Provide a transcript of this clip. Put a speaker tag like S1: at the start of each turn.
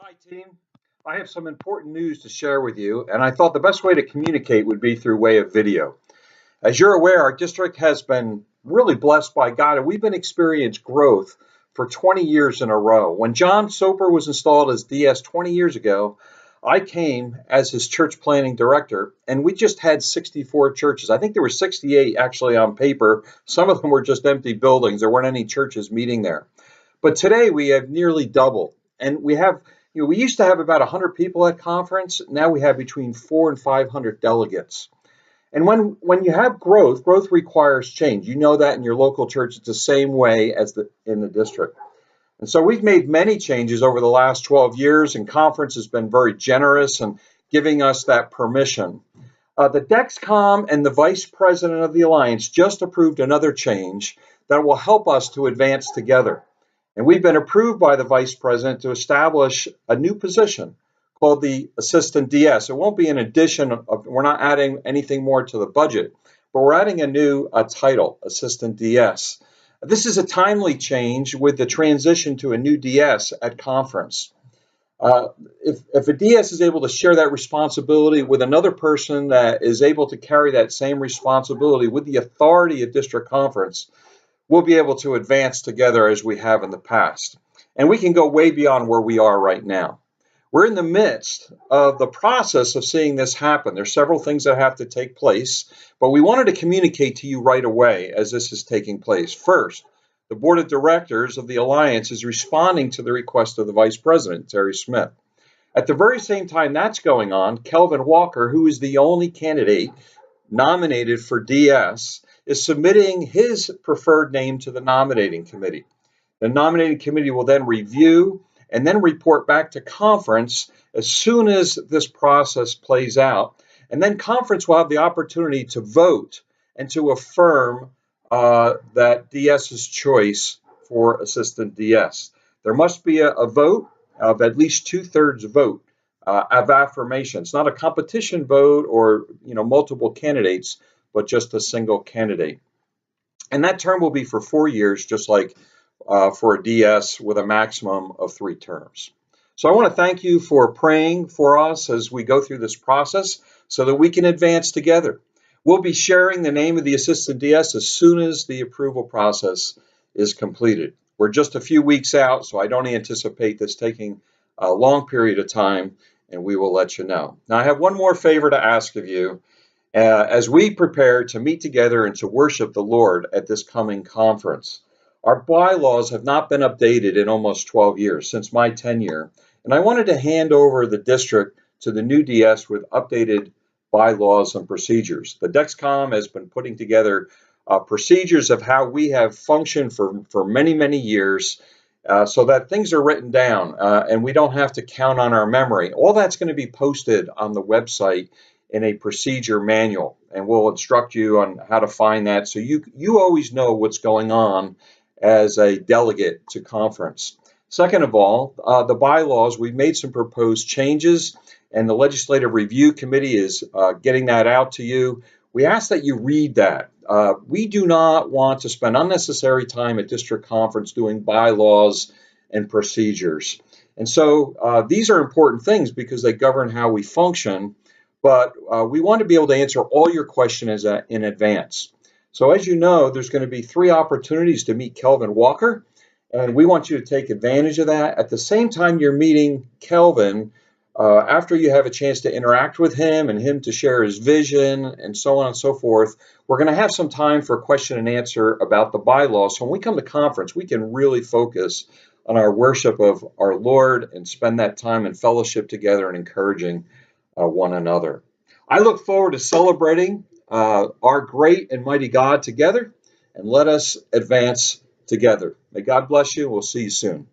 S1: Hi, team. I have some important news to share with you, and I thought the best way to communicate would be through way of video. As you're aware, our district has been really blessed by God, and we've been experiencing growth for 20 years in a row. When John Soper was installed as DS 20 years ago, I came as his church planning director, and we just had 64 churches. I think there were 68 actually on paper. Some of them were just empty buildings. There weren't any churches meeting there. But today we have nearly doubled, and we used to have about 100 people at conference. Now we have between 400 and 500 delegates. And when you have growth requires change. You know that in your local church, it's the same way as in the district. And so we've made many changes over the last 12 years, and conference has been very generous in giving us that permission. The Dexcom and the vice president of the Alliance just approved another change that will help us to advance together. And we've been approved by the vice president to establish a new position called the Assistant DS. It won't be an addition we're not adding anything more to the budget, but we're adding a new title, Assistant DS. This is a timely change with the transition to a new DS at conference. If a DS is able to share that responsibility with another person that is able to carry that same responsibility with the authority of district conference, we'll be able to advance together as we have in the past. And we can go way beyond where we are right now. We're in the midst of the process of seeing this happen. There's several things that have to take place, but we wanted to communicate to you right away as this is taking place. First, the board of directors of the Alliance is responding to the request of the vice president, Terry Smith. At the very same time that's going on, Kelvin Walker, who is the only candidate nominated for DS, is submitting his preferred name to the nominating committee. The nominating committee will then review and then report back to conference as soon as this process plays out. And then conference will have the opportunity to vote and to affirm that DS's choice for Assistant DS. There must be a vote of at least 2/3 vote of affirmation. It's not a competition vote or multiple candidates, but just a single candidate. And that term will be for 4 years, just like for a DS with a maximum of 3 terms. So I want to thank you for praying for us as we go through this process so that we can advance together. We'll be sharing the name of the Assistant DS as soon as the approval process is completed. We're just a few weeks out, so I don't anticipate this taking a long period of time, and we will let you know. Now, I have one more favor to ask of you. As we prepare to meet together and to worship the Lord at this coming conference. Our bylaws have not been updated in almost 12 years, since my tenure, and I wanted to hand over the district to the new DS with updated bylaws and procedures. The Dexcom has been putting together procedures of how we have functioned for many, many years so that things are written down and we don't have to count on our memory. All that's going to be posted on the website in a procedure manual, and we'll instruct you on how to find that so you always know what's going on as a delegate to conference. Second of all, the bylaws, we've made some proposed changes, and the Legislative Review Committee is getting that out to you. We ask that you read that. We do not want to spend unnecessary time at district conference doing bylaws and procedures. And so these are important things because they govern how we function. But we want to be able to answer all your questions in advance. So as you know, there's going to be 3 opportunities to meet Kelvin Walker, and we want you to take advantage of that. At the same time you're meeting Kelvin, after you have a chance to interact with him and him to share his vision and so on and so forth, we're going to have some time for question and answer about the bylaws. So when we come to conference, we can really focus on our worship of our Lord and spend that time in fellowship together and encouraging one another. I look forward to celebrating our great and mighty God together, and let us advance together. May God bless you. We'll see you soon.